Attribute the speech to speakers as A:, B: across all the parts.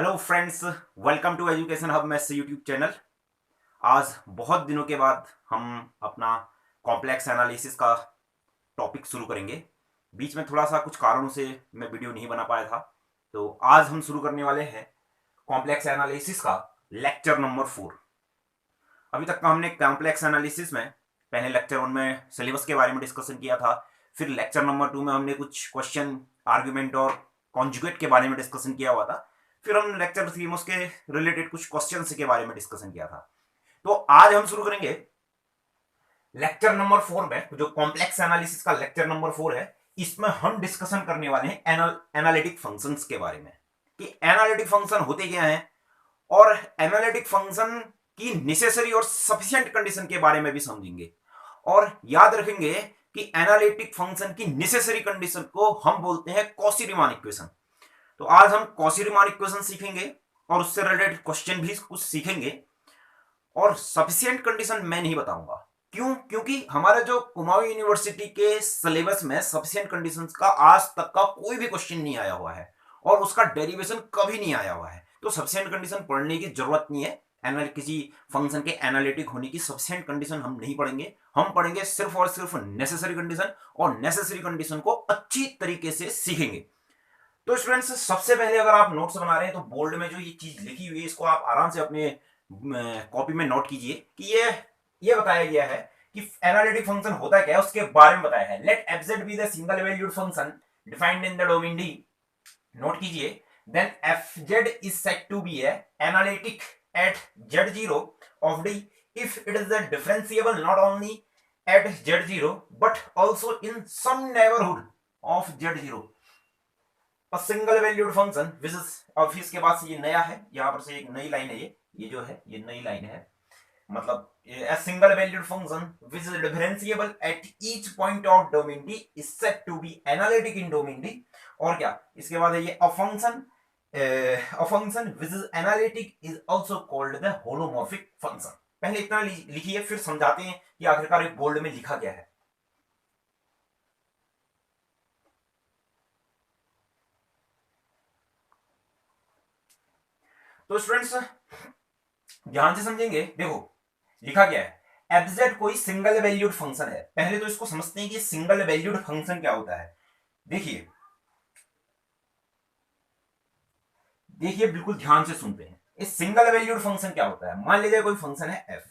A: Hello friends, welcome to education hub maths YouTube channel. आज बहुत दिनों के बाद हम अपना कॉम्प्लेक्स एनालिसिस का टॉपिक शुरू करेंगे। बीच में थोड़ा सा कुछ कारणों से मैं वीडियो नहीं बना पाया था, तो आज हम शुरू करने वाले हैं कॉम्प्लेक्स एनालिसिस का लेक्चर नंबर 4। अभी तक का हमने कॉम्प्लेक्स एनालिसिस में पहले लेक्चर 1 में सिलेबस के बारे में डिस्कशन किया था। फिर लेक्चर नंबर 2 में हमने कुछ क्वेश्चन, आर्ग्यूमेंट और कॉन्जुगेट के बारे में डिस्कशन किया हुआ था। फिर हम लेक्चर 3 में उसके रिलेटेड कुछ क्वेश्चन के बारे में डिस्कशन किया था। तो आज हम शुरू करेंगे लेक्चर नंबर 4 में, जो कॉम्प्लेक्स एनालिसिस का लेक्चर नंबर 4 है। इसमें हम डिस्कशन करने वाले हैं एनालिटिक फंक्शंस के बारे में कि एनालिटिक फंक्शन होते क्या हैं, और एनालिटिक फंक्शन की नेसेसरी और सफिशिएंट कंडीशन के बारे में भी समझेंगे। और याद रखेंगे कि एनालिटिक फंक्शन की नेसेसरी कंडीशन को हम बोलते हैं कॉची-रीमान इक्वेशन। तो आज हम कॉची-रीमान इक्वेशन सीखेंगे और उससे रिलेटेड क्वेश्चन भी कुछ सीखेंगे। और सफिशिएंट कंडीशन मैं नहीं बताऊंगा, क्यों? क्योंकि हमारे जो कुमाऊं यूनिवर्सिटी के सिलेबस में सफिशिएंट कंडीशंस का आज तक का कोई भी क्वेश्चन नहीं आया हुआ है और उसका डेरिवेशन कभी नहीं आया हुआ है। तो सफिशिएंट कंडीशन पढ़ने की जरूरत नहीं है। किसी फंक्शन के एनालिटिक होने की सफिशिएंट कंडीशन हम नहीं पढ़ेंगे। हम पढ़ेंगे सिर्फ और सिर्फ नेसेसरी कंडीशन, और नेसेसरी कंडीशन को अच्छी तरीके से सीखेंगे। तो स्टूडेंट्स, सबसे पहले अगर आप नोट्स बना रहे हैं तो बोल्ड में जो ये चीज लिखी हुई है इसको आप आराम से अपने कॉपी में नोट कीजिए कि ये बताया गया है कि एनालिटिक फंक्शन होता क्या है, उसके बारे में बताया है। Let F Z be the single valued function defined in the domain D. Note कीजिए, then F Z is said to be a analytic at Z zero of D if it is the differentiable not only at Z zero but also in some neighbourhood of Z zero. Single valued function which is, अब इसके बाद से ये नया है, यहां पर से एक नई लाइन है, ये जो है ये नई लाइन है। मतलब a single valued function which is differentiable at each point of domain D is said to be analytic in domain D। और क्या इसके बाद है ये a function which is analytic is also called the holomorphic function। पहले इतना लिखिए, फिर समझाते हैं कि आखिरकार एक बोल्ड में लिखा क्या है। तो स्टूडेंट्स ध्यान से समझेंगे। देखो लिखा गया है एफजेड कोई सिंगल वैल्यूड फंक्शन है। पहले तो इसको समझते हैं कि सिंगल वैल्यूड फंक्शन क्या होता है। देखिए देखिए बिल्कुल ध्यान से सुनते हैं। इस सिंगल वैल्यूड फंक्शन क्या होता है। मान लीजिए कोई फंक्शन है एफ,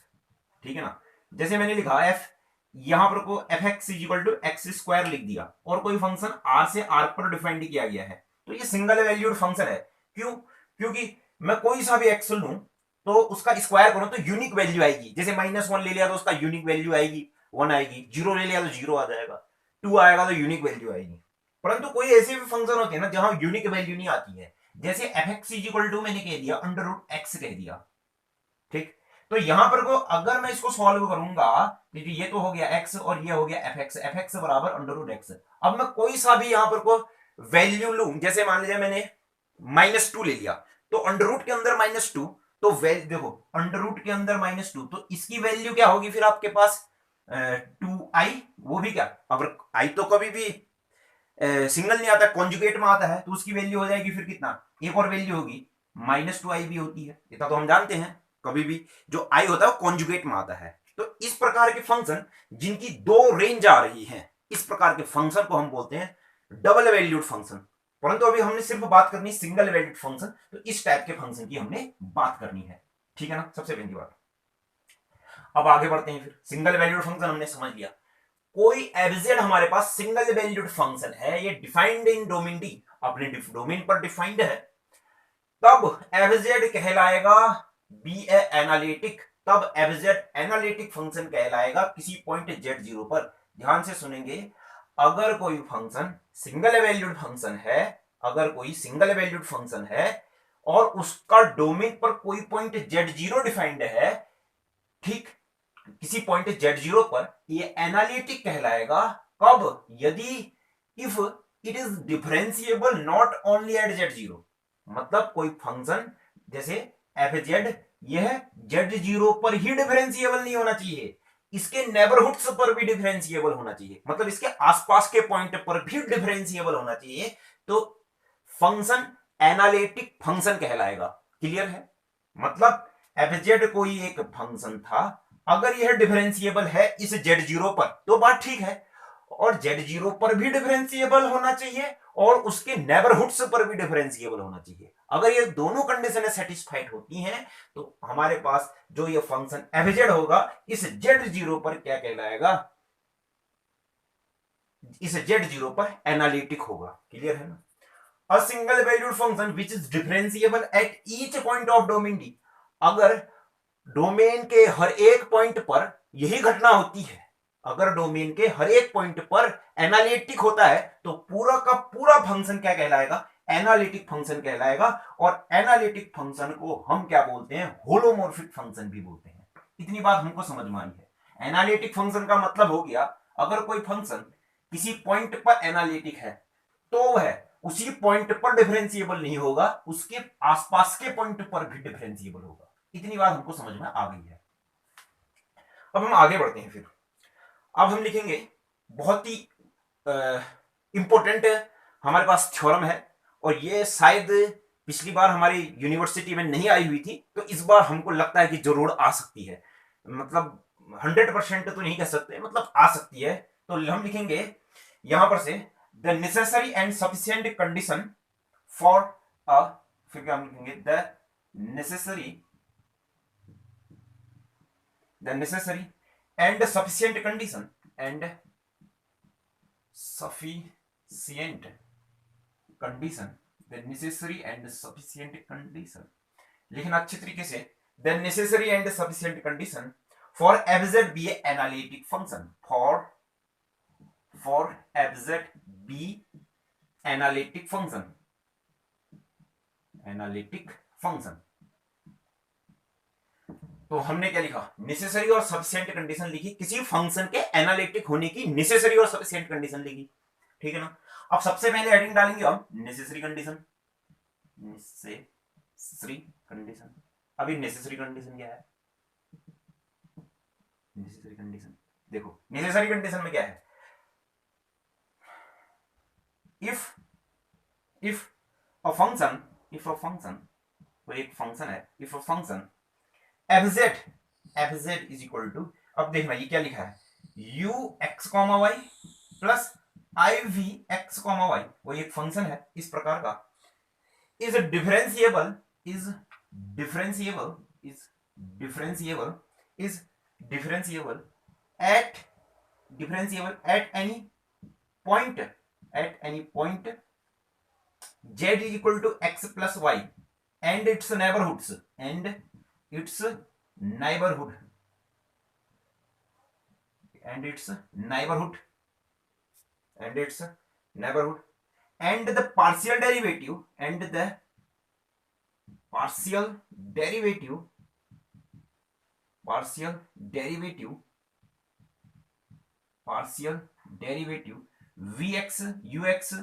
A: ठीक है ना। जैसे मैंने लिखा एफ, यहां पर को F X is equal to X square लिख दिया, और कोई फंक्शन आर से आर पर डिफाइंड किया गया है, तो ये सिंगल वैल्यूड फंक्शन है। क्यों? क्योंकि मैं कोई सा भी एक्स लूं तो उसका स्क्वायर करो तो यूनिक वैल्यू आएगी। जैसे -1 ले लिया तो उसका यूनिक वैल्यू आएगी 1 आएगी, 0 ले लिया तो 0 आ जाएगा, 2 आएगा तो यूनिक वैल्यू आएगी। परंतु कोई ऐसे भी फंक्शन होते हैं ना जहां यूनिक वैल्यू नहीं आती है। जैसे F X is equal to मैंने कह दिया अंडर रूट एक्स कह दिया, ठीक। तो यहां पर को अगर मैं इसको सॉल्व करूंगा, ये तो हो गया एक्स और ये हो गया एफ एक्स बराबर अंडर रूट एक्स। अब मैं कोई सा भी यहां पर को वैल्यू लूं, जैसे मान लीजिए मैंने -2 ले लिया, तो अंडर रूट के अंदर -2, तो देखो अंडर रूट के अंदर -2, तो इसकी वैल्यू क्या होगी फिर आपके पास 2i। वो भी क्या, अगर i तो कभी भी सिंगल नहीं आता, कॉन्जुगेट में आता है, तो उसकी वैल्यू हो जाएगी फिर कितना, एक और वैल्यू होगी -2i भी होती है। इतना तो हम जानते हैं, कभी भी जो i होता है वो कॉन्जुगेट में आता है। तो इस प्रकार के फंक्शन जिनकी दो रेंज आ रही है, इस प्रकार के फंक्शन को हम बोलते हैं डबल वैल्यूड फंक्शन। परंतु अभी हमने सिर्फ बात करनी सिंगल वैल्यूड फंक्शन, तो इस टाइप के फंक्शन की हमने बात करनी है, ठीक है ना, सबसे पहली बात। अब आगे बढ़ते हैं। फिर सिंगल वैल्यूड फंक्शन हमने समझ लिया। कोई एफजेड हमारे पास सिंगल वैल्यूड फंक्शन है, ये डिफाइंड इन डोमेन डी, अपने डोमेन पर डिफाइंड है, तब एफजेड कहलाएगा बी ए एनालिटिक। तब एफजेड एनालिटिक फंक्शन कहलाएगा किसी पॉइंट z0 पर। ध्यान से सुनेंगे, अगर कोई फंक्शन सिंगल वैल्यूड फंक्शन है, अगर कोई सिंगल वैल्यूड फंक्शन है और उसका डोमेन पर कोई पॉइंट z0 डिफाइंड है, ठीक, किसी पॉइंट z0 पर, ये एनालिटिक कहलाएगा। कब? यदि if it is differentiable not only at z0। मतलब कोई फंक्शन जैसे एफ जेड, यह z0 पर ही डिफरेंशिएबल नहीं होना चाहिए, इसके नेबरहुड्स पर भी डिफरेंशिएबल होना चाहिए, मतलब इसके आसपास के पॉइंट पर भी डिफरेंशिएबल होना चाहिए। तो फंक्शन एनालिटिक फंक्शन कहलाएगा। क्लियर है? मतलब fz कोई एक फंक्शन था, अगर यह डिफरेंशिएबल है इस z0 पर तो बात ठीक है, और z0 पर भी डिफरेंशिएबल होना चाहिए और उसके नेबरहुड्स पर भी डिफरेंशिएबल होना चाहिए। अगर ये दोनों कंडीशनें सेटिस्फाइड होती हैं तो हमारे पास जो ये फंक्शन fz होगा इस z0 पर क्या कहलाएगा, इस z0 पर एनालिटिक होगा। क्लियर है ना? A single valued function which is differentiable at each point of domain D। अगर डोमेन के हर एक पॉइंट पर यही घटना होती है, अगर डोमेन के हर एक पॉइंट पर एनालिटिक होता है तो पूरा का पूरा फंक्शन क्या कहलाएगा, एनालिटिक फंक्शन कहलाएगा। और एनालिटिक फंक्शन को हम क्या बोलते हैं, होलोमॉर्फिक फंक्शन भी बोलते हैं। इतनी बात हमको समझ में आई है। एनालिटिक फंक्शन का मतलब हो गया, अगर कोई फंक्शन किसी पॉइंट पर एनालिटिक है तो वह उसी पॉइंट पर डिफरेंशिएबल नहीं होगा, उसके आसपास के पॉइंट पर भी डिफरेंशिएबल होगा। इतनी बात हमको समझ में आ गई है। अब हम आगे बढ़ते हैं। फिर अब हम लिखेंगे बहुत ही इंपॉर्टेंट हमारे पास थ्योरम है, और ये शायद पिछली बार हमारी यूनिवर्सिटी में नहीं आई हुई थी, तो इस बार हमको लगता है कि जरूर आ सकती है। मतलब 100% तो नहीं कह सकते, मतलब आ सकती है। तो हम लिखेंगे यहां पर से the necessary and sufficient condition for a, फिर क्या हम लिखेंगे, the necessary and sufficient condition and sufficient condition, the necessary and sufficient condition लिखना अच्छे तरीके से, the necessary and sufficient condition for fz be analytic function, for fz be analytic function, analytic function। तो हमने क्या लिखा, नेसेसरी और sufficient condition लिखी, किसी फंक्शन के एनालिटिक होने की नेसेसरी और सफिशिएंट कंडीशन लिखी। ठीक है ना? अब सबसे पहले हेडिंग डालेंगे हम नेसेसरी कंडीशन, नेसेसरी कंडीशन। अभी नेसेसरी कंडीशन क्या है, नेसेसरी कंडीशन देखो, नेसेसरी कंडीशन में क्या है, इफ अ फंक्शन कोई एक फंक्शन है, if a function fz is equal to, अब देखना ये क्या लिखा है, u x comma Y plus i v x comma Y, वो एक फंक्शन है इस प्रकार का, इज differentiable at any point z is equal to x plus y and its neighborhoods and its neighborhood and the partial derivative vx ux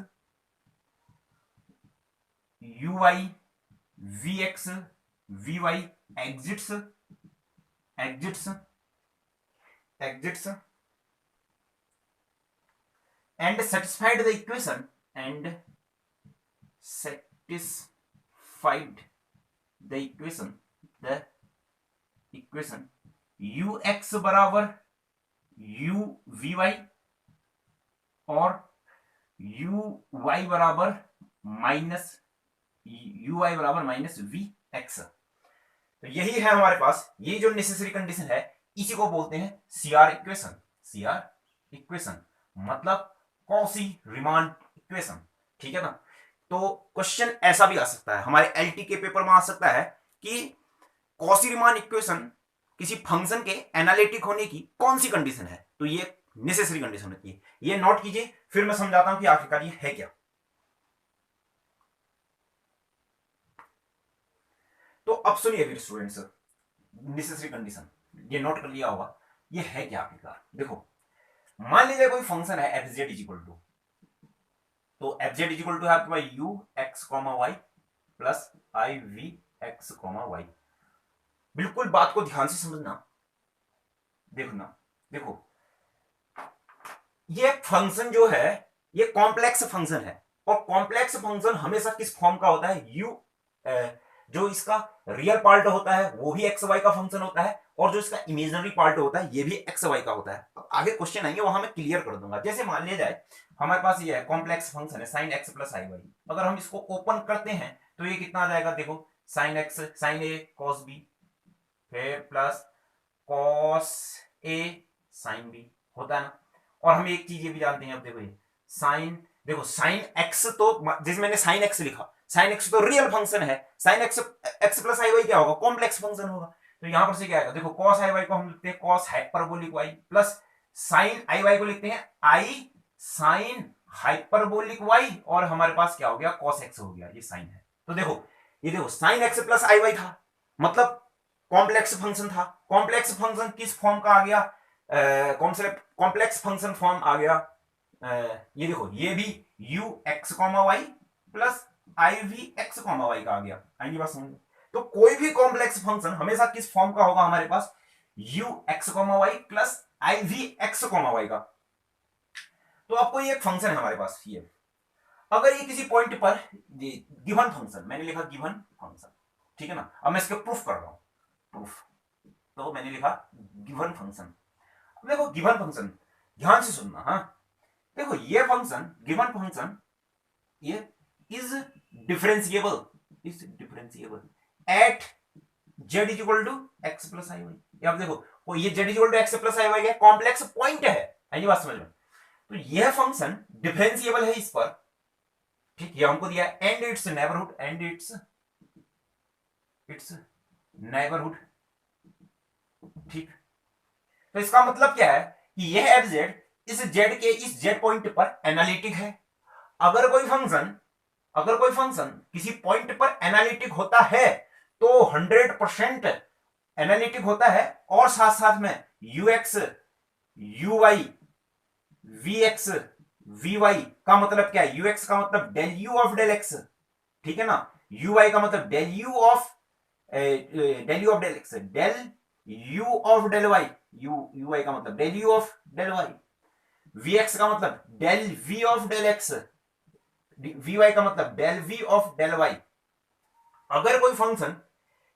A: uy vx vy exits and satisfied the equation ux बराबर u vy और uy बराबर minus v x. तो यही है हमारे पास, ये जो necessary condition है इसी को बोलते हैं सीआर इक्वेशन, मतलब कॉची रीमान इक्वेशन। ठीक है ना? तो क्वेश्चन ऐसा भी आ सकता है, हमारे एलटी के पेपर में आ सकता है कि कॉची रीमान इक्वेशन किसी फंक्शन के एनालिटिक होने की कौन सी कंडीशन है, तो ये नेसेसरी कंडीशन होती है। ये नोट कीजिए, फिर मैं समझाता हूं कि आखिरकार ये है क्या। तो अब सुनिए फिर स्टूडेंट्स, नेसेसरी कंडीशन ये नोट कर लिया होगा, ये है क्या आखिरकार। देखो, मान लीजिए कोई फंक्शन है fz इज इक्वल टू, तो fz इज इक्वल टू है आपके पास u x comma Y plus I we x comma y. बिल्कुल बात को ध्यान से समझना, देखो ये फंक्शन जो है ये कॉम्प्लेक्स फंक्शन है, और कॉम्प्लेक्स फंक्शन हमेशा किस फॉर्म का होता है, यू जो इसका रियल पार्ट होता है वो भी एक्स वाई का फंक्शन होता है, और जो इसका इमेजिनरी पार्ट होता है ये भी एक्स वाई का होता है। अब आगे क्वेश्चन आएंगे वहां मैं क्लियर कर दूंगा। जैसे मान लिया जाए हमारे पास ये है कॉम्प्लेक्स फंक्शन है sine x plus i Y, अगर हम इसको ओपन करते हैं तो ये कितना आ जाएगा, देखो साइन एक्स साइन ए कॉस बी, फिर plus cos A sine B होता है ना। और हम एक चीज ये भी जानते हैं, अब देखो ये साइन, देखो साइन एक्स तो जिस मैंने साइन एक्स लिखा, साइन एक्स तो रियल फंक्शन है, sine x x plus i Y क्या होगा, कॉम्प्लेक्स फंक्शन होगा। तो यहां पर से क्या आएगा, देखो कॉस आई वाई को हम लिखते हैं cos hyperbolic Y, plus sine I Y को लिखते हैं आई साइन हाइपरबोलिक वाई, और हमारे पास क्या हो गया, कॉस एक्स हो गया, ये साइन है। तो देखो ये देखो sine x plus i Y था, मतलब कॉम्प्लेक्स फंक्शन था। कॉम्प्लेक्स फंक्शन किस फॉर्म का आ गया, कॉम्प्लेक्स फंक्शन फॉर्म आ गया, ये देखो ये भी u x comma Y plus I we x comma Y का आ गया। आएंगे बात समझ। तो कोई भी कॉम्प्लेक्स फंक्शन हमेशा किस फॉर्म का होगा हमारे पास, U x comma Y plus I we x comma Y का। तो आपको ये एक फंक्शन है हमारे पास, ये अगर ये किसी पॉइंट पर गिवन फंक्शन, मैंने लिखा गिवन फंक्शन, ठीक है ना। अब मैं इसके प्रूफ कर रहा हूं, प्रूफ, तो मैंने लिखा गिवन फंक्शन। देखो गिवन फंक्शन ध्यान से सुनना, हाँ देखो ये फंक्शन गिवन फंक्शन ये is differentiable, is differentiable at z is equal to x plus i y. अब देखो ये z is equal to x plus i y complex point है, ये बात समझ में। तो यह फंक्शन डिफरेंशिएबल है इस पर, ठीक, ये हमको दिया है, and it's neighbourhood, and it's neighbourhood, ठीक। तो इसका मतलब क्या है कि यह एफ जेड इस जेड के इस जेड पॉइंट पर एनालिटिक है। अगर कोई फंक्शन किसी पॉइंट पर एनालिटिक होता है तो 100% एनालिटिक होता है, और साथ साथ में u x u y v x v y का मतलब क्या है, यू एक्स का मतलब del you of del x, ठीक है ना, यू वाई का मतलब del you of del x, del you of del y, u y का मतलब del you of del y, v x का मतलब del we of del x, v y का मतलब del we of del y. अगर कोई function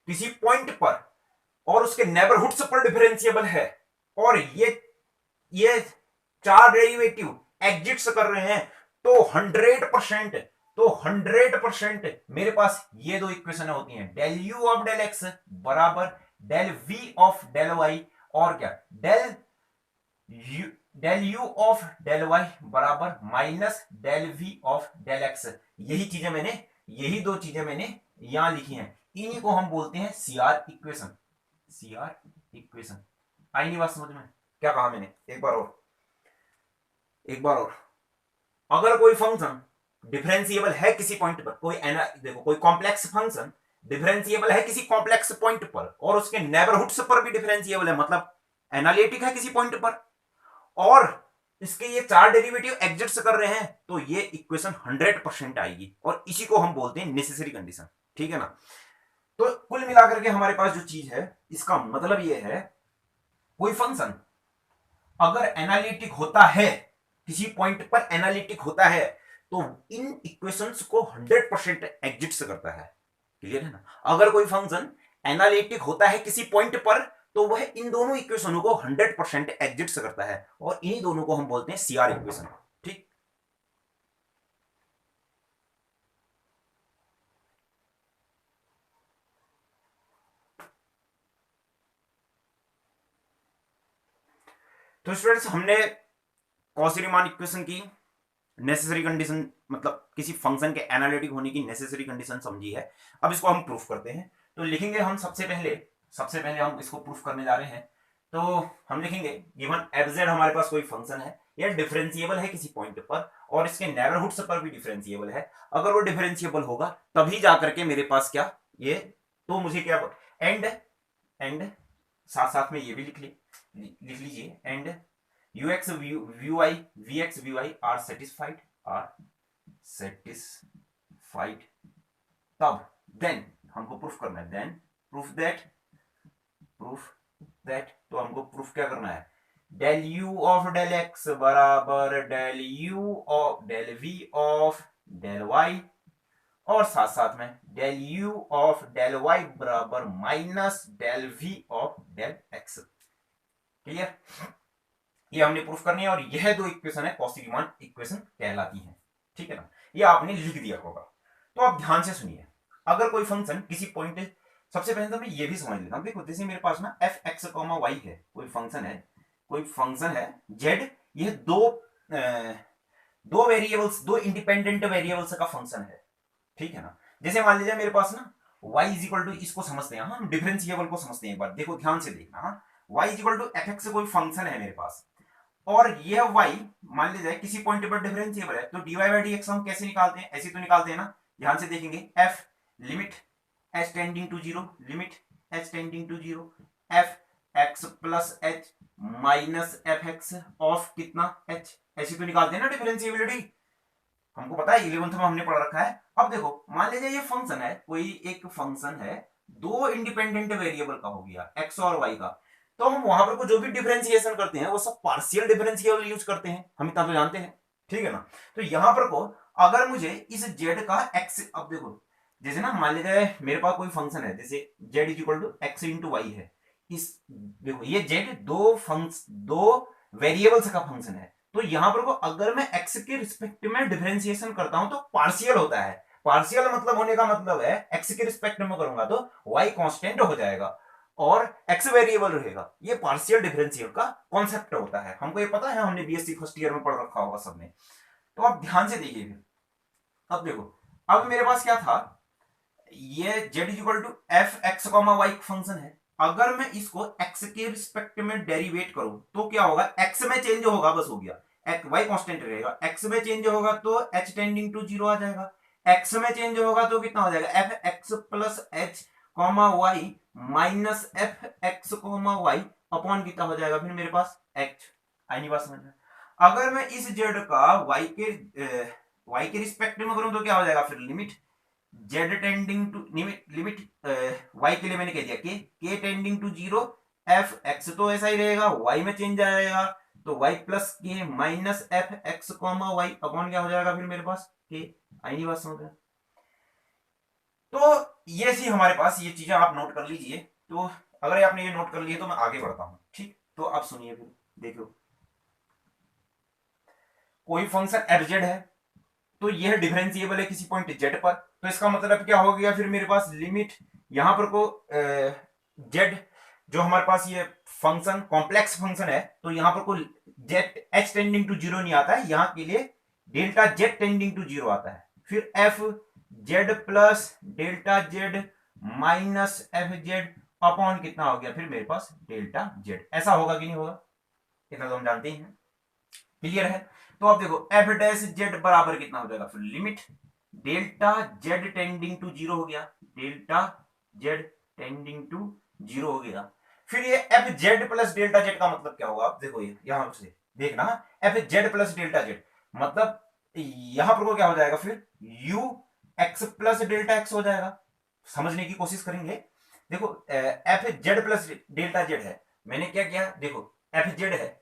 A: किसी point पर और उसके नेबरहुड्स पर डिफरेंशिएबल है, और ये चार डेरिवेटिव एग्जिट्स कर रहे हैं, तो 100% मेरे पास ये दो इक्वेशन होती हैं, del you of del X बराबर del we of del Y, और क्या del you of del Y बराबर minus del we of del X. यही दो चीजें मैंने यहां लिखी हैं, इन्हीं को हम बोलते हैं सीआर इक्वेशन, सीआर इक्वेशन। आई नहीं बात समझ में, क्या कहा मैंने, एक बार और अगर कोई फंक्शन डिफरेंशिएबल है किसी पॉइंट पर, देखो कोई कॉम्प्लेक्स फंक्शन डिफरेंशिएबल है किसी कॉम्प्लेक्स पॉइंट पर, और उसके नेबरहुड्स पर भी डिफरेंशिएबल है, मतलब एनालिटिक है किसी पॉइंट पर, और इसके ये चार डेरिवेटिव एग्जिस्ट कर रहे हैं, तो ये इक्वेशन 100% आएगी, और इसी को हम बोलते हैं नेसेसरी कंडीशन, ठीक है ना। तो कुल मिलाकर के हमारे पास जो चीज है, इसका मतलब ये है कोई फंक्शन अगर एनालिटिक होता है किसी पॉइंट पर एनालिटिक होता है, तो इन इक्वेशंस को 100% एग्जिस्ट करता है, क्लियर है ना। अगर कोई फंक्शन एनालिटिक होता है किसी पॉइंट पर, तो वह इन दोनों इक्वेशनों को 100% एग्जिस्ट करता है, और इन्हीं दोनों को हम बोलते हैं सीआर इक्वेशन, ठीक। तो स्टूडेंट्स हमने कॉची रीमान इक्वेशन की नेसेसरी कंडीशन, मतलब किसी फंक्शन के एनालिटिक होने की नेसेसरी कंडीशन समझी है। अब इसको हम प्रूफ करते हैं। तो लिखेंगे हम सबसे पहले हम इसको प्रूफ करने जा रहे हैं। तो हम लिखेंगे गिवन एफजेड हमारे पास कोई फंक्शन है, यह डिफरेंशिएबल है किसी पॉइंट पर, और इसके नेबरहुड्स पर भी डिफरेंशिएबल है। अगर वो डिफरेंशिएबल होगा तभी जाकर के मेरे पास क्या ये, तो मुझे क्या एंड साथ साथ में ये भी लिख लीजिए, and ux vy are satisfied, तब देन हमको प्रूफ करना है, देन प्रूफ दैट तो हमको प्रूफ क्या करना है, del you of del X बराबर del you of del we of और साथ साथ में del you of del Y बराबर minus del we of del X. Clear? ये हमने प्रूफ करनी है और यह दो इक्वेशन है कॉची-रीमान इक्वेशन कहलाती है। ठीक है ना? ये आपने लिख दिया होगा। तो आप ध्यान से सुनिए, अगर कोई फंक्शन किसी पॉइंट, सबसे पहले तो मैं ये भी समझ लेता हूं। देखो जैसे मेरे पास ना एफ एक्स कॉमा वाई है, कोई फंक्शन है जेड, यह दो वेरिएबल्स, दो इंडिपेंडेंट वेरिएबल्स का फंक्शन है। ठीक है ना? जैसे मान लीजिए मेरे पास ना y इज इक्वल टू, इसको समझते हैं, हम डिफरेंशिएबल को समझते हैं एक बार। देखो ध्यान से देखना, y is equal to f x कोई फंक्शन है मेरे पास, और यह y मान लीजिए किसी पॉइंट पर डिफरेंशिएबल है, तो dy बाई dx हम कैसे निकालते हैं? ऐसे तो निकालते हैं ना। ध्यान से देखेंगे, f limit h tending to zero, limit h tending to zero, f x plus h minus f x of कितना h, ऐसे तो निकालते हैं ना डिफरेंशिएबिलिटी। हमको पता है, 11th में हमने पढ़ रखा है। अब देखो मान लीजिए ये फंक्शन है, कोई एक फंक्शन है, दो इंडिपेंडेंट वेरिएबल का हो गया x और y का, तो हम वहां पर को जो भी डिफरेंशिएशन करते हैं वो सब पार्शियल डिफरेंशिएबल यूज करते हैं, हम इतना तो जानते हैं। ठीक है ना? तो यहां पर को अगर मुझे इस z का x, अब देखो जैसे ना मान लीजिए मेरे पास कोई फंक्शन है, जैसे z is equal to x into y है, इस देखो ये z दो वेरिएबल्स का फंक्शन है, तो यहां पर को अगर मैं x के रिस्पेक्ट में डिफरेंशिएशन करता हूं तो पार्शियल होता है। पार्शियल मतलब होने का मतलब है x के रिस्पेक्ट में करूंगा तो y कांस्टेंट हो जाएगा और x वेरिएबल रहेगा। ये पार्शियल डिफरेंशियल का कॉन्सेप्ट होता है, हमको ये पता है, हमने बीएससी फर्स्ट ईयर में पढ़ रखा होगा सबने। तो आप ध्यान से देखिए फिर। अब देखो, अब मेरे पास क्या था, ये z is equal to f x comma y function है। अगर मैं इसको x के रिस्पेक्ट में डेरिवेट करूं तो क्या होगा, x में चेंज होगा, बस हो गया, y कांस्टेंट रहेगा, x में चेंज होगा तो h टेंडिंग टू जीरो आ जाएगा, x में चेंज होगा तो कितना हो जाएगा, f x plus h comma y minus f x comma Y upon कितना हो जाएगा फिर मेरे पास h। आई नहीं बात समझ में? अगर मैं इस z का y के रिस्पेक्ट में करूं तो क्या हो जाएगा फिर, limit z tending to, limit y के लिए मैंने कह दिया k tending to zero, f x तो ऐसा ही रहेगा, y में चेंज आएगा तो y plus k minus f x comma Y upon क्या हो जाएगा फिर मेरे पास k। आई नहीं बात समझ में? तो ये सी हमारे पास ये चीजें आप नोट कर लीजिए। तो अगर आपने ये नोट कर लिए तो मैं आगे बढ़ता हूं। ठीक, तो आप सुनिए फिर, देखो कोई फंक्शन एफ जेड है, तो यह डिफरेंशिएबल है किसी पॉइंट जेड पर, तो इसका मतलब क्या हो गया फिर मेरे पास, लिमिट यहां पर को जेड, जो हमारे पास ये फंक्शन कॉम्प्लेक्स फंक्शन है, तो यहां पर को z h tending to zero नहीं आता है, यहां के लिए delta z tending to zero आता है, फिर f z plus delta z minus f z upon कितना हो गया फिर मेरे पास डेल्टा जेड। ऐसा होगा कि नहीं होगा, इतना तो हम जानते ही हैं। क्लियर है? तो आप देखो एफ डैश जेड बराबर कितना हो जाएगा फिर, limit delta z tending to zero हो गया, delta z tending to zero हो गया। फिर ये f z plus delta z का मतलब क्या होगा, आप देखो ये यहां से देखना, F z plus delta Z मतलब यहां पर को क्या हो जाएगा फिर, you x plus delta x हो जाएगा। समझने की कोशिश करेंगे। देखो F z plus delta Z है, मैंने क्या किया, देखो एफ जेड है,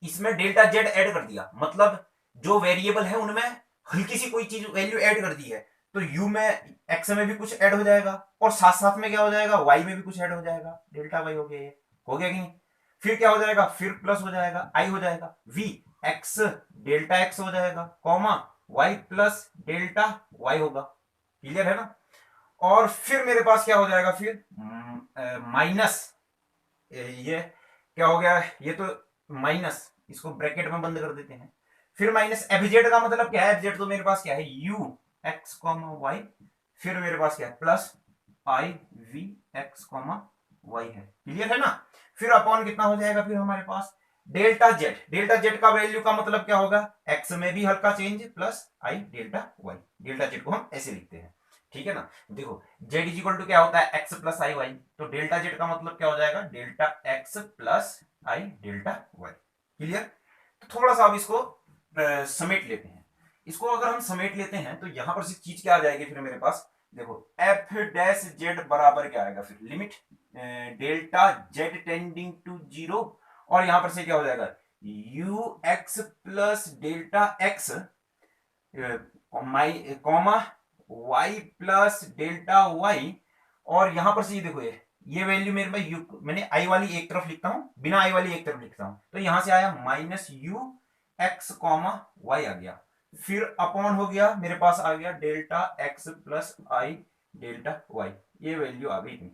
A: इसमें डेल्टा जेड ऐड कर दिया, मतलब जो वेरिएबल है उनमें हल्की सी कोई चीज वैल्यू ऐड कर दी है, तो यू में एक्स में भी कुछ ऐड हो जाएगा और साथ साथ में क्या हो जाएगा, वाई में भी कुछ ऐड हो जाएगा, डेल्टा वाई हो गया, ये हो गया कि नहीं? फिर क्या हो जाएगा, फिर प्लस हो जाएगा, आई हो जाएगा, वी एक्स डेल्टा एक्स हो जाएगा, comma Y plus delta y होगा। क्लियर है ना? और फिर मेरे पास क्या हो जाएगा फिर, माइनस, ये क्या हो गया, ये तो माइनस, इसको ब्रैकेट में बंद कर देते हैं, फिर माइनस एफ जेड का मतलब क्या है, एफ जेड तो मेरे पास क्या है, यू एक्स कॉमा वाई, फिर मेरे पास क्या है plus I we x comma y है। क्लियर है ना? फिर अपॉन कितना हो जाएगा फिर हमारे पास, डेल्टा जेड, डेल्टा जेड का वैल्यू का मतलब क्या होगा, एक्स में भी हल्का चेंज प्लस आई डेल्टा वाई, डेल्टा जेड को हम ऐसे लिखते हैं। ठीक है ना? देखो जेड इज इक्वल टू क्या होता है, एक्स प्लस आई वाई, तो डेल्टा जेड का मतलब क्या हो जाएगा, डेल्टा एक्स प्लस आई डेल्टा वाई। क्लियर? तो थोड़ा सा अब इसको समेट लेते हैं। इसको अगर हम समेट लेते हैं तो यहां पर से चीज क्या आ जाएगी फिर मेरे पास, देखो एफ डैश जेड बराबर क्या आएगा फिर, limit delta z tending to zero, और यहां पर से क्या हो जाएगा, u x plus delta x comma Y plus delta y, और यहां पर से ये देखो ये वैल्यू मेरे पास यू, मैंने आई वाली एक तरफ लिखता हूं, बिना आई वाली एक तरफ लिखता हूं, तो यहां से आया minus you x comma Y आ गया, फिर अपॉन हो गया मेरे पास आ गया डेल्टा एक्स प्लस आई डेल्टा वाई, ये वैल्यू आ गई इतनी,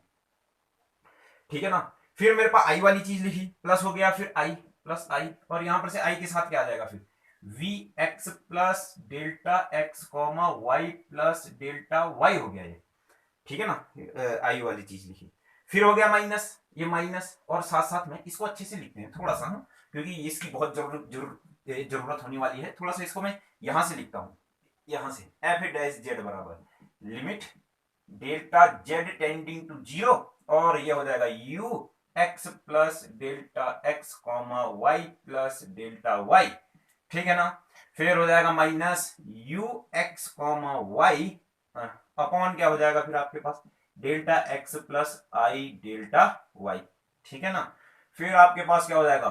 A: ठीक है ना। फिर मेरे पास आई वाली चीज लिखी, प्लस हो गया, फिर आई प्लस आई, और यहां पर से आई के साथ क्या आ जाएगा फिर v x plus delta x comma Y plus delta y हो गया ये, ठीक है ना, आई वाली चीज लिखी। फिर हो गया माइनस, ये माइनस, और साथ साथ में इसको अच्छे से लिखते हैं थोड़ा सा हम, क्योंकि इसकी बहुत जरूरत होने वाली है, थोड़ा सा इसको मैं यहां से लिखता हूं, यहां से एफ डैश जेड बराबर limit delta z tending to zero, और ये हो जाएगा u x plus delta x comma Y plus delta y, ठीक है ना। फिर हो जाएगा minus you x comma Y upon क्या हो जाएगा फिर आपके पास डेल्टा एक्स प्लस आई डेल्टा वाई, ठीक है ना। फिर आपके पास क्या हो जाएगा,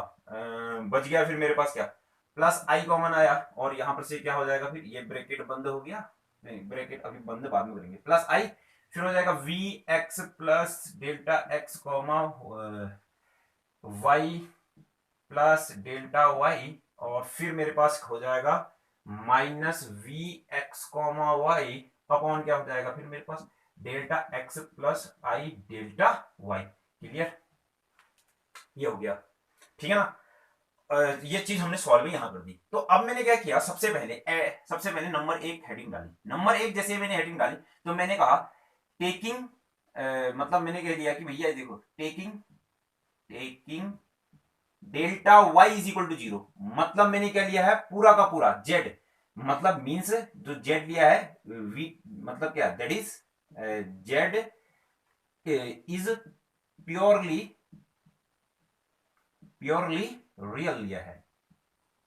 A: बच गया फिर मेरे पास क्या, प्लस आई कॉमन आया, और यहां पर से क्या हो जाएगा फिर ये ब्रैकेट बंद हो गया, नहीं ब्रैकेट अभी बंद बाद में करेंगे, प्लस आई, फिर हो जाएगा v x plus delta x comma Y plus delta y, और फिर मेरे पास हो जाएगा minus v x comma Y upon क्या हो जाएगा फिर मेरे पास डेल्टा एक्स प्लस आई डेल्टा वाई, क्लियर, ये हो गया, ठीक है ना। ये चीज हमने सॉल्व यहां कर दी। तो अब मैंने क्या किया, सबसे पहले नंबर एक हेडिंग डाली, नंबर एक जैसे मैंने हेडिंग डाली तो मैंने कहा टेकिंग, मतलब मैंने कह दिया कि भैया देखो taking delta y is equal to zero, मतलब मैंने क्या लिया है पूरा का पूरा जेड, मतलब मीन्स जो जेड लिया है वी, मतलब क्या that is Z is purely real लिया है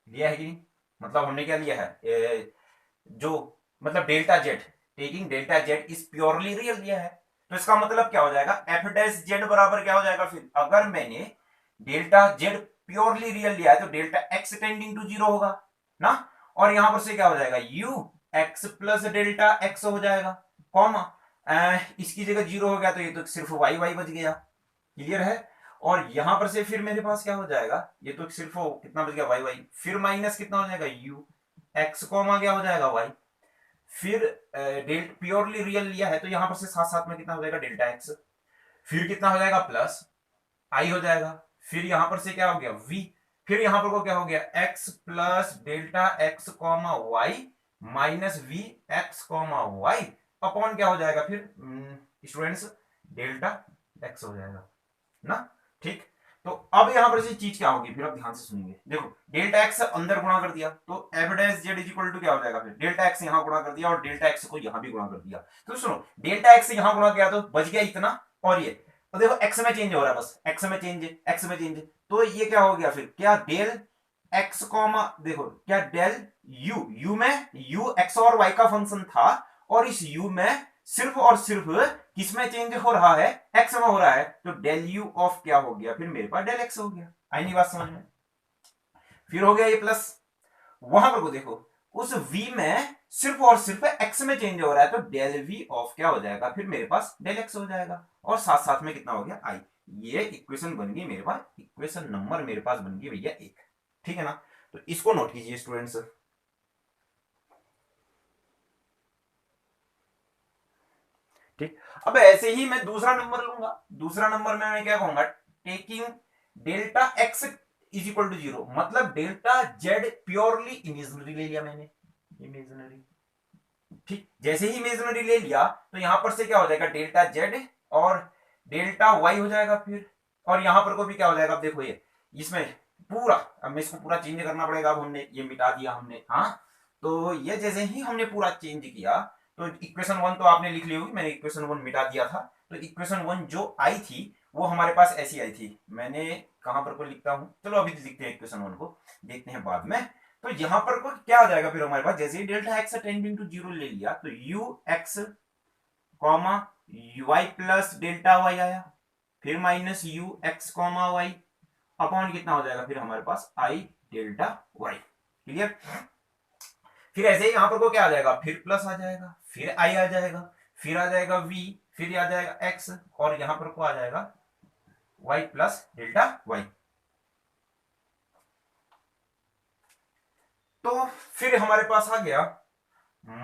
A: कि नहीं, मतलब हमने क्या लिया है जो, मतलब delta Z, taking delta Z is purely real लिया है, तो इसका मतलब क्या हो जाएगा एफ डैश जेड बराबर क्या हो जाएगा फिर, अगर मैंने डेल्टा जेड प्योरली रियल लिया है तो delta x tending to zero होगा ना, और यहां पर से क्या हो जाएगा u x plus delta x हो जाएगा, कॉमा इसकी जगह जीरो हो गया तो ये तो सिर्फ वाई वाई बच गया, क्लियर है। और यहां पर से फिर मेरे पास क्या हो जाएगा, ये तो सिर्फ कितना बच गया वाई वाई, फिर माइनस कितना हो जाएगा यू एक्स कॉमा क्या हो जाएगा वाई, फिर प्योरली रियल लिया है तो यहां पर से साथ साथ में कितना हो जाएगा डेल्टा एक्स, फिर कितना हो जाएगा प्लस आई हो जाएगा, फिर यहां पर से क्या हो गया वी, फिर यहां पर को क्या हो गया x plus delta x comma y minus v x comma Y upon क्या हो जाएगा फिर स्टूडेंट्स डेल्टा एक्स हो जाएगा ना, ठीक। तो अब यहां पर से चीज क्या होगी फिर, अब ध्यान से सुनिए, देखो डेल्टा एक्स अंदर गुणा कर दिया तो f dash z is equal to क्या हो जाएगा फिर डेल्टा एक्स यहां गुणा कर दिया और डेल्टा एक्स को यहां भी गुणा कर दिया, तो सुनो डेल्टा एक्स यहां गुणा किया तो बच गया इतना, और ये तो देखो एक्स में चेंज हो रहा है, बस एक्स में चेंज, तो ये क्या हो गया फिर क्या डेल एक्स कॉमा, देखो क्या डेल यू में यू एक्स और वाई का फंक्शन था, और इस यू में सिर्फ और सिर्फ किसमें चेंज हो रहा है एक्स में हो रहा है, तो डेल यू ऑफ क्या हो गया फिर मेरे पास डेल एक्स हो गया, आई नहीं बात समझ में, फिर हो गया ये प्लस, वहां पर को देखो उस v में सिर्फ और सिर्फ x में चेंज हो रहा है तो डेल v ऑफ क्या हो जाएगा फिर मेरे पास डेल x हो जाएगा, और साथ साथ में कितना हो गया i, ये इक्वेशन बन गई मेरे पास, इक्वेशन नंबर मेरे पास बन गई भैया एक, ठीक है ना। तो इसको नोट कीजिए स्टूडेंट्स, ठीक। अब ऐसे ही मैं दूसरा नंबर लूंगा, दूसरा नंबर में मैं क्या कहूंगा taking delta x is equal to zero, मतलब डेल्टा जेड प्योरली इमेजिनरी ले लिया मैंने, इमेजिनरी, ठीक। जैसे ही इमेजिनरी ले लिया तो यहां पर से क्या हो जाएगा डेल्टा जेड और डेल्टा वाई हो जाएगा फिर, और यहां पर को भी क्या हो जाएगा, अब देखो ये इसमें पूरा, अब मैं इसको पूरा चेंज करना पड़ेगा, अब हमने ये मिटा दिया हमने, हाँ तो ये जैसे ही हमने पूरा चेंज किया तो इक्वेशन वन तो आपने लिख ली होगी, मैंने इक्वेशन वन मिटा दिया था, तो इक्वेशन वन जो आई थी वो हमारे पास ऐसी आई थी, मैंने कहां पर को लिखता हूं, चलो अभी लिखते हैं इक्वेशन वन को, देखते हैं बाद में। तो यहां पर को क्या आ जाएगा फिर हमारे पास, जैसे ही delta x tending to zero ले लिया तो U x comma Y plus delta Y आया, फिर minus you x comma Y upon कितना हो जाएगा फिर हमारे पास आई डेल्टा वाई, क्लियर। फिर ऐसे ही यहां पर को क्या आ जाएगा, फिर प्लस आ जाएगा, फिर आई आ जाएगा, फिर आ जाएगा वी, फिर आ जाएगा एक्स, और यहां पर को आ जाएगा वाई प्लस डेल्टा वाई। तो फिर हमारे पास आ गया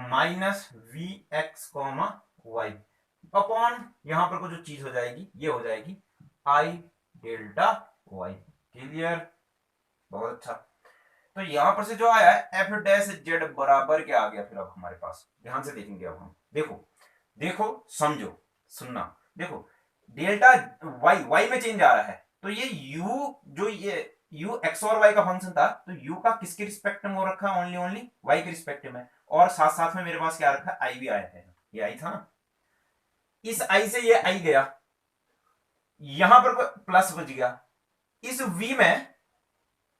A: minus v x comma Y upon यहां पर को जो चीज हो जाएगी ये हो जाएगी आई डेल्टा वाई। क्लियर, बहुत अच्छा। तो यहां पर से जो आया है एफ डैश जेड बराबर क्या आ गया, फिर अब हमारे पास ध्यान से देखेंगे अब हम, देखो देखो समझो, सुनना, देखो डेल्टा वाई, वाई में चेंज आ रहा है, तो ये यू जो ये यू एक्स और वाई का फंक्शन था, तो यू का किसके रिस्पेक्ट में हो रखा है, ओनली ओनली वाई के रिस्पेक्ट में, और साथ साथ में मेरे पास क्या रखा है, आई भी आया है, ये आई था ना, इस आई से ये आई गया, यहां पर प्लस बच गया, इस वी में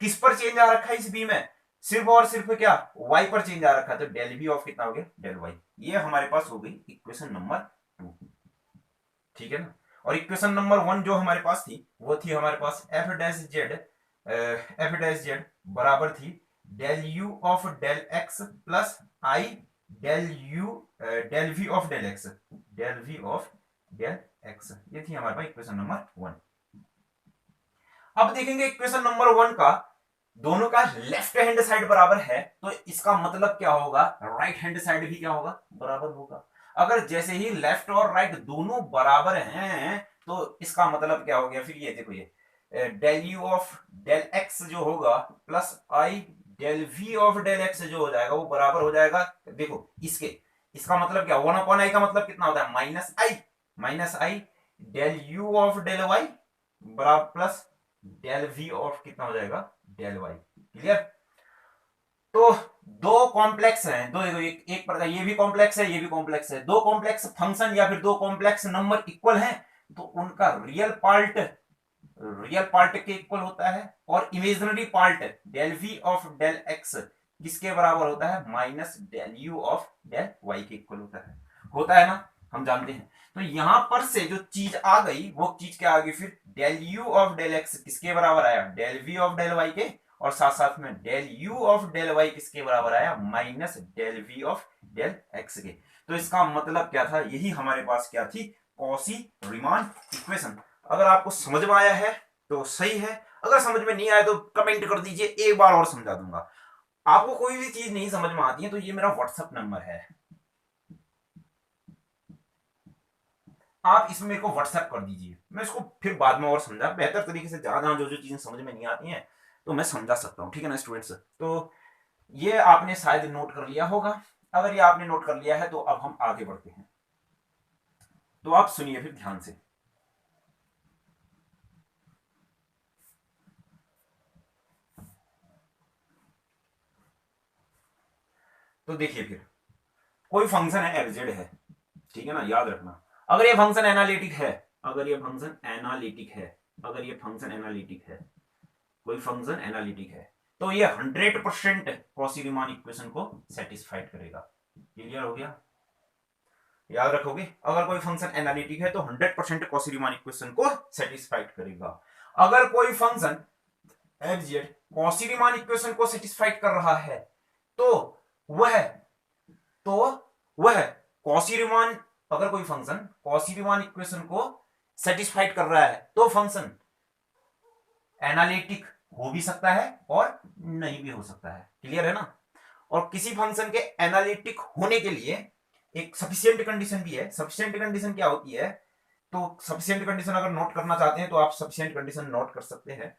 A: किस पर चेंज आ रखा है, इस बी में सिर्फ और सिर्फ क्या, वाई पर चेंज आ रखा है, तो डेल वी ऑफ कितना हो गया, डेल वाई। ये हमारे पास हो गई इक्वेशन नंबर 2, ठीक है ना। और इक्वेशन नंबर 1 जो हमारे पास थी वो थी हमारे पास एफ डैश जेड बराबर थी del you of del x plus i del u del we of del x, del we of del x, ये थी हमारे पास इक्वेशन नंबर 1। अब देखेंगे इक्वेशन नंबर 1 का दोनों का लेफ्ट हैंड साइड बराबर है, तो इसका मतलब क्या होगा, राइट हैंड साइड भी क्या होगा, बराबर होगा। अगर जैसे ही लेफ्ट और राइट दोनों बराबर हैं तो इसका मतलब क्या हो गया, फिर ये देखो ये del you of del x जो होगा plus i del we of del x जो हो जाएगा वो बराबर हो जाएगा, देखो इसके, इसका मतलब क्या, 1/i का मतलब कितना होता है, minus i del you of del Y बराबर प्लस डेल वी ऑफ कितना हो जाएगा, डेल वाई। क्लियर। तो दो कॉम्प्लेक्स हैं, दो एक प्रकार, ये भी कॉम्प्लेक्स है, ये भी कॉम्प्लेक्स है, दो कॉम्प्लेक्स फंक्शन या फिर दो कॉम्प्लेक्स नंबर इक्वल हैं, तो उनका रियल पार्ट के इक्वल होता है, और imaginary part del we of del x किसके बराबर होता है, minus del you of del Y के इक्वल होता है ना, हम जानते हैं। तो यहां पर से जो चीज आ गई वो चीज क्या आ गई, फिर del you of del x किसके बराबर आया, del we of del Y के, और साथ साथ में del you of del y किसके बराबर आया, minus del we of del x के। तो इसका मतलब क्या था, यही हमारे पास क्या थी, कॉसी रीमान इक्वेशन। अगर आपको समझ में आया है तो सही है, अगर समझ में नहीं आया तो कमेंट कर दीजिए, एक बार और समझा दूंगा। आपको कोई भी चीज नहीं समझ में आती है तो ये मेरा व्हाट्सएप नंबर है, आप इसमें मेरे को व्हाट्सएप कर दीजिए, मैं इसको फिर बाद में और समझा बेहतर तरीके से, जहां जहां जो जो चीजें समझ में नहीं आती हैं तो मैं समझा सकता हूँ, ठीक है ना स्टूडेंट्स। तो ये आपने शायद नोट कर लिया होगा, अगर ये आपने नोट कर लिया है तो अब हम आगे बढ़ते हैं, तो आप सुनिए फिर ध्यान से। तो देखिए फिर कोई फंक्शन है एफजेड है, ठीक है ना, याद रखना, अगर ये फंक्शन एनालिटिक है, अगर ये फंक्शन एनालिटिक है, अगर ये फंक्शन एनालिटिक है, कोई फंक्शन एनालिटिक है, तो ये 100% कॉची रीमान इक्वेशन को सेटिस्फाइड करेगा। क्लियर हो गया, याद रखोगे, अगर कोई फंक्शन एनालिटिक है तो 100% कॉची रीमान इक्वेशन को सेटिस्फाइड करेगा। अगर कोई function f z Cauchy Riemann equation को सेटिस्फाइड कर रहा है तो वह तो वह कॉची रीमान, अगर कोई फंक्शन कॉची रीमान इक्वेशन को सेटिस्फाइड कर रहा है तो फंक्शन एनालिटिक हो भी सकता है और नहीं भी हो सकता है। क्लियर है ना। और किसी फंक्शन के एनालिटिक होने के लिए एक सफिशिएंट कंडीशन भी है। सफिशिएंट कंडीशन क्या होती है, तो सफिशिएंट कंडीशन अगर नोट करना चाहते हैं तो आप सफिशिएंट कंडीशन नोट कर सकते हैं।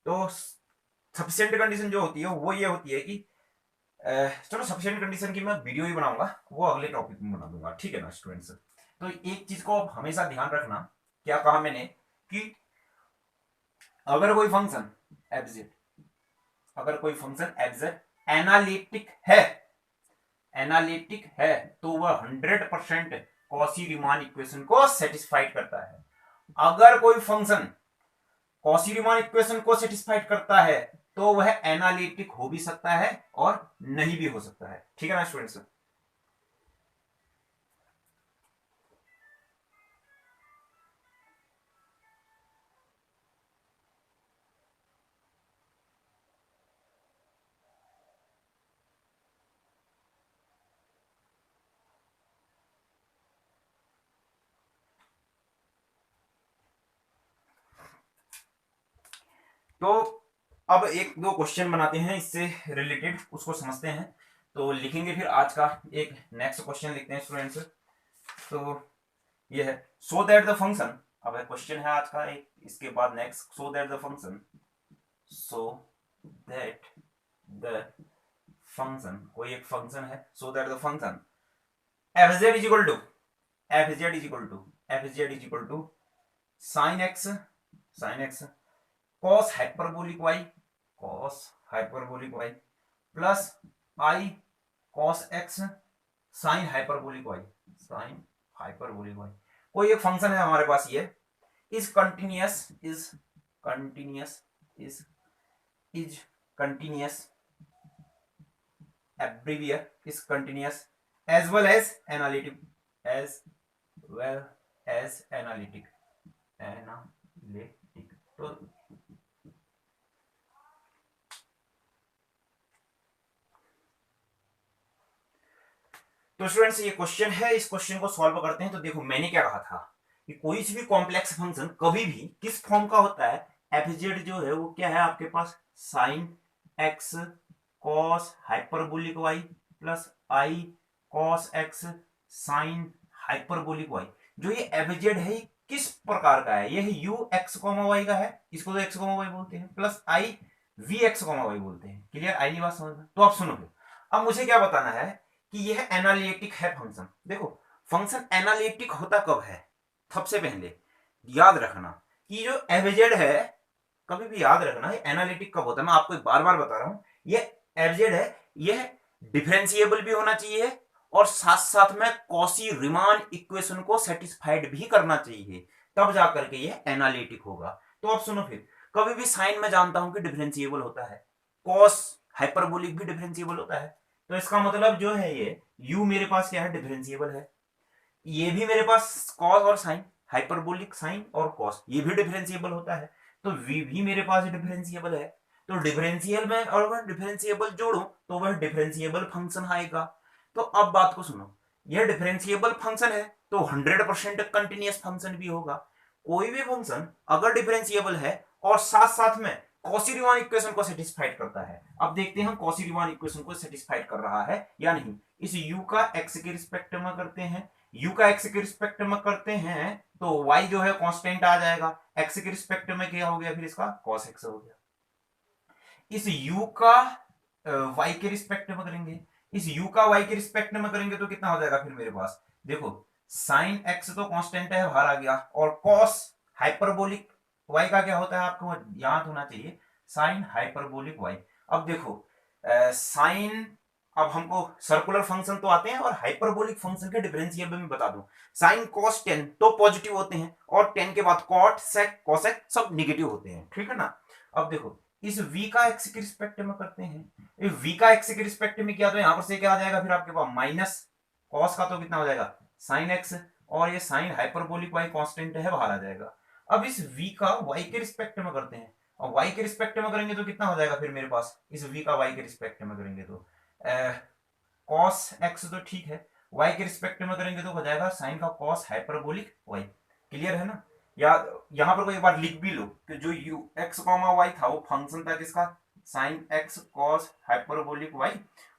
A: तो सफिशिएंट कंडीशन जो होती है वो ये होती है कि चलो सफिशिएंट कंडीशन की मैं वीडियो ही बनाऊंगा, वो अगले टॉपिक में बना दूंगा, ठीक है ना स्टूडेंट्स। तो एक चीज को हमेशा ध्यान रखना, क्या कहा मैंने कि अगर कोई फंक्शन एफजेड, अगर कोई फंक्शन एफजेड एनालिटिक है, एनालिटिक है तो वह 100% कॉची रीमान इक्वेशन को सेटिस्फाइड करता है। अगर कोई फंक्शन कॉची रीमान इक्वेशन को सेटिस्फाइड करता है तो वह एनालिटिक हो भी सकता है और नहीं भी हो सकता है, ठीक है ना स्टूडेंट्स। तो अब एक दो क्वेश्चन बनाते हैं इससे रिलेटेड, उसको समझते हैं। तो लिखेंगे फिर आज का एक नेक्स्ट क्वेश्चन लिखते हैं स्टूडेंट्स। तो ये है सो दैट द फंक्शन, अब क्वेश्चन है आज का एक, इसके बाद next, so that the function, so that the function, कोई एक फंक्शन है, so that the function f Z is equal to, f Z is equal to, f Z is equal to sine x, sine x cos hyperbolic y, cos hyperbolic Y plus I cos x sine hyperbolic y, sine hyperbolic y. कोई एक function है हमारे पास, ये is continuous, is continuous, is continuous everywhere, is continuous as well as analytic, as well as analytic, analytic। तो students ये question है, इस question को सॉल्व करते हैं। तो देखो मैंने क्या कहा था कि कोई भी कॉम्प्लेक्स फंक्शन कभी भी किस फॉर्म का होता है, एफ जेड जो है वो क्या है आपके पास, sine x cos hyperbolic Y plus आई cos x sine hyperbolic Y. जो ये एफ जेड है किस प्रकार का है, ये है यू एक्स कॉमा वाई का है, इसको तो एक्स कॉमा वाई बोलते हैं, plus I we x comma y बोलते हैं। क्लियर, आई नहीं बात समझ में? तो आप सुनो फिर, अब मुझे क्या बताना है कि यह एनालिटिक है फंक्शन। देखो फंक्शन एनालिटिक होता कब है, सबसे पहले याद रखना कि जो एफ जेड है, कभी भी याद रखना है एनालिटिक कब होता है। मैं आपको बार बार बता रहा हूं, ये एफ जेड है, यह डिफरेंशिएबल भी होना चाहिए और साथ साथ में कॉसी रीमान इक्वेशन को सेटिस्फाइड भी करना चाहिए, तब जाकर के ये एनालिटिक होगा। तो अब सुनो फिर, कभी भी साइन में जानता हूं कि डिफरेंशिएबल होता है, कॉस हाइपरबोलिक भी डिफरेंशिएबल होता है, तो इसका मतलब जो है ये u मेरे पास क्या है, डिफरेंशिएबल है। ये भी मेरे पास कॉस और साइन, हाइपरबोलिक साइन और कॉस, ये भी डिफरेंशिएबल होता है। तो v भी मेरे पास डिफरेंशिएबल है। तो डिफरेंशियल में और वह डिफरेंशिएबल जोड़ूं तो वह डिफरेंशिएबल फंक्शन आएगा। तो अब बात को सुनो, यह डिफरेंशिएबल फंक्शन है तो 100% कंटिन्यूअस फंक्शन भी होगा। कोई भी फंक्शन अगर डिफरेंशिएबल है और साथ साथ में कॉची रीमान इक्वेशन को सेटिस्फाइड करता है, अब देखते हैं हम कॉची रीमान इक्वेशन को सेटिस्फाइड कर रहा है या नहीं। इस u का x के रिस्पेक्ट में करते हैं, u का x के रिस्पेक्ट में करते हैं तो y जो है कांस्टेंट आ जाएगा, x के रिस्पेक्ट में क्या हो गया फिर इसका cos x हो गया। इस u का y के रिस्पेक्ट में करेंगे, इस u का y के रिस्पेक्ट में करेंगे तो कितना हो जाएगा फिर मेरे पास, देखो साइन x तो कांस्टेंट है बाहर आ गया, और cos हाइपरबोलिक y का क्या होता है आपको याद होना चाहिए, साइन हाइपरबोलिक y। अब देखो साइन, अब हमको सर्कुलर फंक्शन तो आते हैं और हाइपरबोलिक फंक्शन के डिफरेंशिएबल में बता दूं, साइन cos 10 तो पॉजिटिव होते हैं और 10 के बाद cot sec cosec सब नेगेटिव होते हैं, ठीक है ना। अब देखो इस v का x के रिस्पेक्ट में करते हैं, v का x के रिस्पेक्ट में किया तो यहां पर से क्या आ जाएगा फिर आपके पास माइनस cos का तो कितना हो जाएगा साइन x, और ये साइन हाइपरबोलिक y कांस्टेंट है बाहर आ जाएगा। अब इस v का y के रिस्पेक्ट में करते हैं, और y के रिस्पेक्ट में करेंगे तो कितना हो जाएगा फिर मेरे पास, इस v का y के रिस्पेक्ट में करेंगे तो cos x तो ठीक है, y के रिस्पेक्ट में करेंगे तो हो जाएगा साइन का cos हाइपरबोलिक y। क्लियर है ना। या यहां पर कोई एक बार लिख भी लो कि जो u x y था वो फंक्शन था किसका, sine x cos hyperbolic y,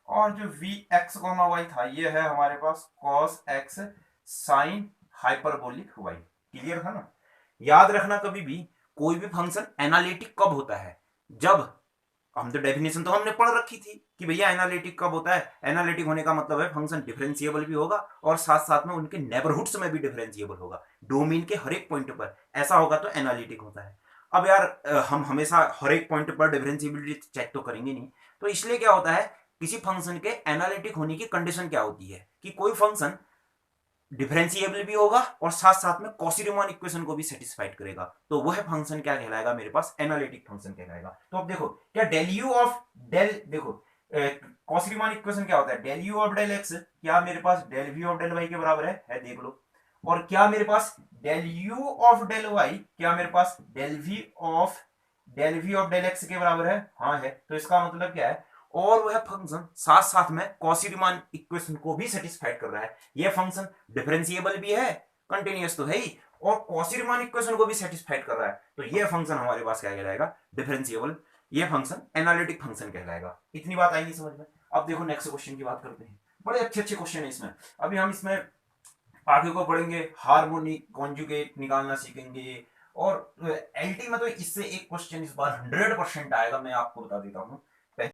A: और जो v x y था ये है हमारे पास cos x sine hyperbolic y। Clear था ना। याद रखना कभी भी कोई भी फंक्शन एनालिटिक कब होता है, जब हम तो डेफिनेशन तो हमने पढ़ रखी थी कि भैया एनालिटिक कब होता है, एनालिटिक होने का मतलब है फंक्शन डिफरेंशिएबल भी होगा और साथ साथ में उनके नेबरहुड्स में भी डिफरेंशिएबल होगा, डोमेन के हर एक पॉइंट पर ऐसा होगा तो एनालिटिक होता है। अब यार हम हमेशा हर एक पॉइंट पर डिफरेंशिएबिलिटी चेक तो करेंगे नहीं, तो इसलिए क्या होता है किसी फंक्शन के एनालिटिक होने की कंडीशन क्या होती है कि कोई फंक्शन डिफरेंशिएबल भी होगा और साथ साथ में कॉची रीमान इक्वेशन को भी सेटिस्फाइड करेगा, तो वह फंक्शन क्या कहलाएगा मेरे पास, एनालिटिक फंक्शन कहलाएगा। तो अब देखो क्या डेल यू ऑफ डेल, देखो कॉची रीमान इक्वेशन क्या होता है, del you of del X क्या मेरे पास del we of del Y के बराबर है देख लो, और क्या मेरे पास del you of del Y क्या मेरे पास del we of del x के बराबर है, हाँ है। तो इसका मतलब क्या है, और वह फंक्शन साथ साथ में कॉची रीमान इक्वेशन को भी सेटिस्फाइड कर रहा है। यह फंक्शन डिफरेंशिएबल भी है, कंटिन्यूअस तो है ही, और कॉची रीमान इक्वेशन को भी सेटिस्फाइड कर रहा है, तो ये फंक्शन हमारे पास क्या कहलाएगा, डिफरेंशिएबल। ये फंक्शन एनालिटिक फंक्शन कहलाएगा। इतनी बात आएगी समझ में। अब देखो नेक्स्ट क्वेश्चन की बात करते हैं। बड़े अच्छे अच्छे क्वेश्चन है इसमें। अभी हम इसमें आगे को पढ़ेंगे, हार्मोनिक कॉन्जुगेट निकालना सीखेंगे। और एलटी में तो इससे एक क्वेश्चन इस बार 100% आएगा, मैं आपको बता देता हूँ।